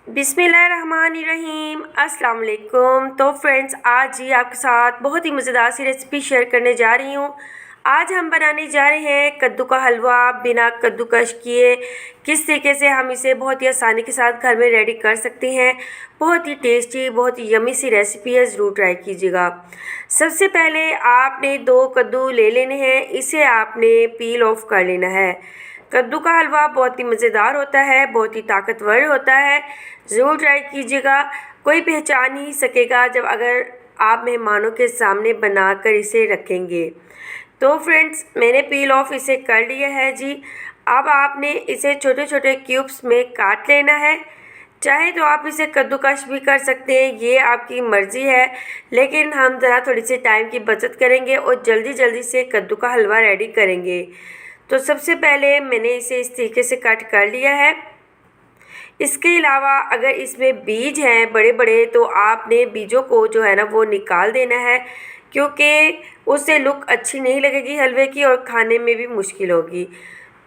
बिस्मिल्लाहिर्रहमानिर्रहीम अस्सलाम वालेकुम। तो फ्रेंड्स, आज ही आपके साथ बहुत ही मज़ेदार सी रेसिपी शेयर करने जा रही हूँ। आज हम बनाने जा रहे हैं कद्दू का हलवा बिना कद्दूकस किए। किस तरीके से हम इसे बहुत ही आसानी के साथ घर में रेडी कर सकते हैं। बहुत ही टेस्टी, बहुत ही यमी सी रेसिपी है, ज़रूर ट्राई कीजिएगा। सबसे पहले आपने 2 कद्दू ले लेने हैं, इसे आपने पील ऑफ कर लेना है। कद्दू का हलवा बहुत ही मज़ेदार होता है, बहुत ही ताकतवर होता है, ज़रूर ट्राई कीजिएगा। कोई पहचान ही सकेगा जब अगर आप मेहमानों के सामने बनाकर इसे रखेंगे। तो फ्रेंड्स, मैंने पील ऑफ इसे कर लिया है जी। अब आपने इसे छोटे छोटे क्यूब्स में काट लेना है। चाहे तो आप इसे कद्दूकस भी कर सकते हैं, ये आपकी मर्ज़ी है, लेकिन हम ज़रा थोड़ी सी टाइम की बचत करेंगे और जल्दी जल्दी से कद्दू का हलवा रेडी करेंगे। तो सबसे पहले मैंने इसे इस तरीके से कट कर लिया है। इसके अलावा अगर इसमें बीज हैं बड़े बड़े, तो आपने बीजों को जो है ना वो निकाल देना है, क्योंकि उससे लुक अच्छी नहीं लगेगी हलवे की और खाने में भी मुश्किल होगी।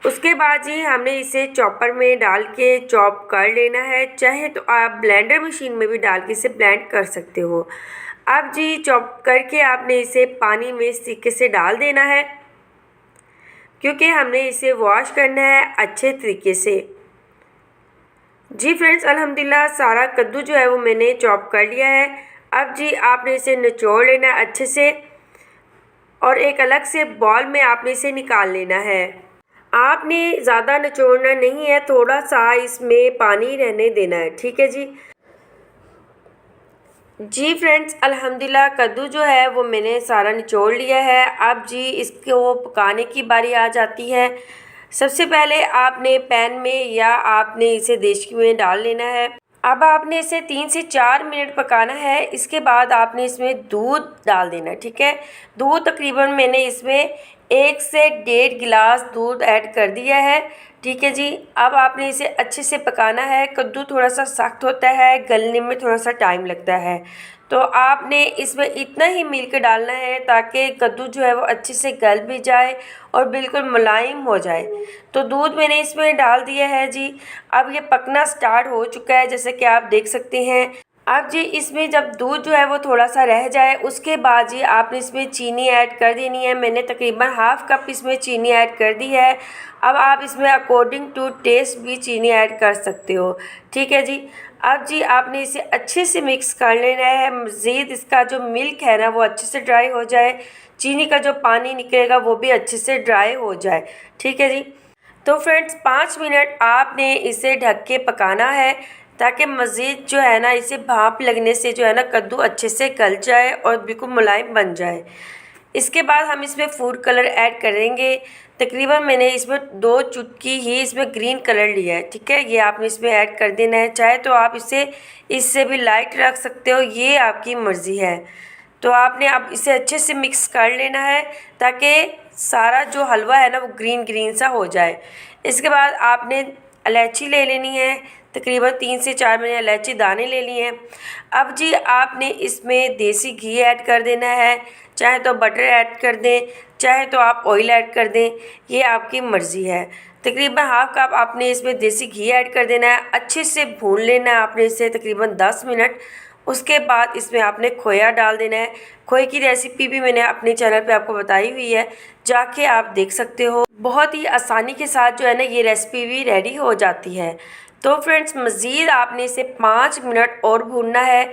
उसके बाद जी हमने इसे चॉपर में डाल के चॉप कर लेना है। चाहे तो आप ब्लेंडर मशीन में भी डाल के इसे ब्लेंड कर सकते हो। अब जी चॉप करके आपने इसे पानी में इस तरीके से डाल देना है, क्योंकि हमने इसे वॉश करना है अच्छे तरीके से। जी फ्रेंड्स, अल्हम्दुलिल्लाह सारा कद्दू जो है वो मैंने चॉप कर लिया है। अब जी आपने इसे निचोड़ लेना है अच्छे से और एक अलग से बॉल में आपने इसे निकाल लेना है। आपने ज़्यादा निचोड़ना नहीं है, थोड़ा सा इसमें पानी रहने देना है, ठीक है जी। जी फ्रेंड्स, अल्हम्दुलिल्लाह कद्दू जो है वो मैंने सारा निचोड़ लिया है। अब जी इसको पकाने की बारी आ जाती है। सबसे पहले आपने पैन में या आपने इसे देचकी में डाल लेना है। अब आपने इसे 3 से 4 मिनट पकाना है। इसके बाद आपने इसमें दूध डाल देना है, ठीक है। दूध तकरीबन मैंने इसमें 1 से 1.5 गिलास दूध ऐड कर दिया है, ठीक है जी। अब आपने इसे अच्छे से पकाना है। कद्दू थोड़ा सा सख्त होता है, गलने में थोड़ा सा टाइम लगता है, तो आपने इसमें इतना ही मिल्क डालना है ताकि कद्दू जो है वो अच्छे से गल भी जाए और बिल्कुल मुलायम हो जाए। तो दूध मैंने इसमें डाल दिया है जी। अब ये पकना स्टार्ट हो चुका है, जैसे कि आप देख सकते हैं। अब जी इसमें जब दूध जो है वो थोड़ा सा रह जाए, उसके बाद जी आपने इसमें चीनी ऐड कर देनी है। मैंने तकरीबन हाफ़ कप इसमें चीनी ऐड कर दी है। अब आप इसमें अकॉर्डिंग टू टेस्ट भी चीनी ऐड कर सकते हो, ठीक है जी। अब जी आपने इसे अच्छे से मिक्स कर लेना है। मज़ीद इसका जो मिल्क है ना वो अच्छे से ड्राई हो जाए, चीनी का जो पानी निकलेगा वो भी अच्छे से ड्राई हो जाए, ठीक है जी। तो फ्रेंड्स 5 मिनट आपने इसे ढक के पकाना है, ताकि मज़ीद जो है ना इसे भाप लगने से जो है ना कद्दू अच्छे से गल जाए और बिल्कुल मुलायम बन जाए। इसके बाद हम इसमें फूड कलर ऐड करेंगे। तकरीबन मैंने इसमें 2 चुटकी ही इसमें ग्रीन कलर लिया है, ठीक है। ये आपने इसमें ऐड कर देना है। चाहे तो आप इसे इससे भी लाइट रख सकते हो, ये आपकी मर्ज़ी है। तो आपने अब इसे अच्छे से मिक्स कर लेना है ताकि सारा जो हलवा है ना वो ग्रीन ग्रीन सा हो जाए। इसके बाद आपने इलायची ले लेनी है। तकरीबन 3 से 4 मैंने इलायची दाने ले लिए हैं। अब जी आपने इसमें देसी घी ऐड कर देना है। चाहे तो बटर ऐड कर दें, चाहे तो आप ऑयल ऐड कर दें, ये आपकी मर्ज़ी है। तकरीबन हाफ़ कप आपने इसमें देसी घी ऐड कर देना है। अच्छे से भून लेना है आपने इसे तकरीबन 10 मिनट। उसके बाद इसमें आपने खोया डाल देना है। खोए की रेसिपी भी मैंने अपने चैनल पे आपको बताई हुई है, जाके आप देख सकते हो। बहुत ही आसानी के साथ जो है ना ये रेसिपी भी रेडी हो जाती है। तो फ्रेंड्स मज़ीद आपने इसे 5 मिनट और भूनना है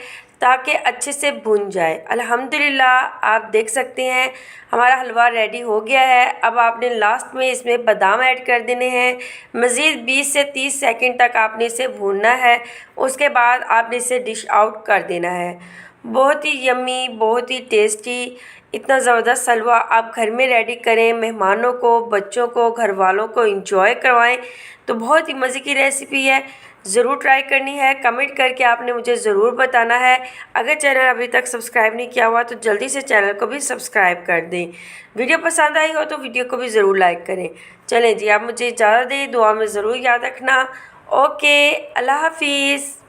ताकि अच्छे से भून जाए। अल्हम्दुलिल्लाह आप देख सकते हैं हमारा हलवा रेडी हो गया है। अब आपने लास्ट में इसमें बादाम ऐड कर देने हैं। मज़ीद 20 से 30 सेकंड तक आपने इसे भूनना है। उसके बाद आपने इसे डिश आउट कर देना है। बहुत ही यम्मी, बहुत ही टेस्टी, इतना ज़बरदस्त हलवा आप घर में रेडी करें, मेहमानों को, बच्चों को, घर वालों को इंजॉय करवाएं। तो बहुत ही मज़े की रेसिपी है, ज़रूर ट्राई करनी है। कमेंट करके आपने मुझे ज़रूर बताना है। अगर चैनल अभी तक सब्सक्राइब नहीं किया हुआ तो जल्दी से चैनल को भी सब्सक्राइब कर दें। वीडियो पसंद आई हो तो वीडियो को भी ज़रूर लाइक करें। चलें जी, आप मुझे इजाज़त दें, दुआ में ज़रूर याद रखना। ओके, अल्लाह हाफिज़।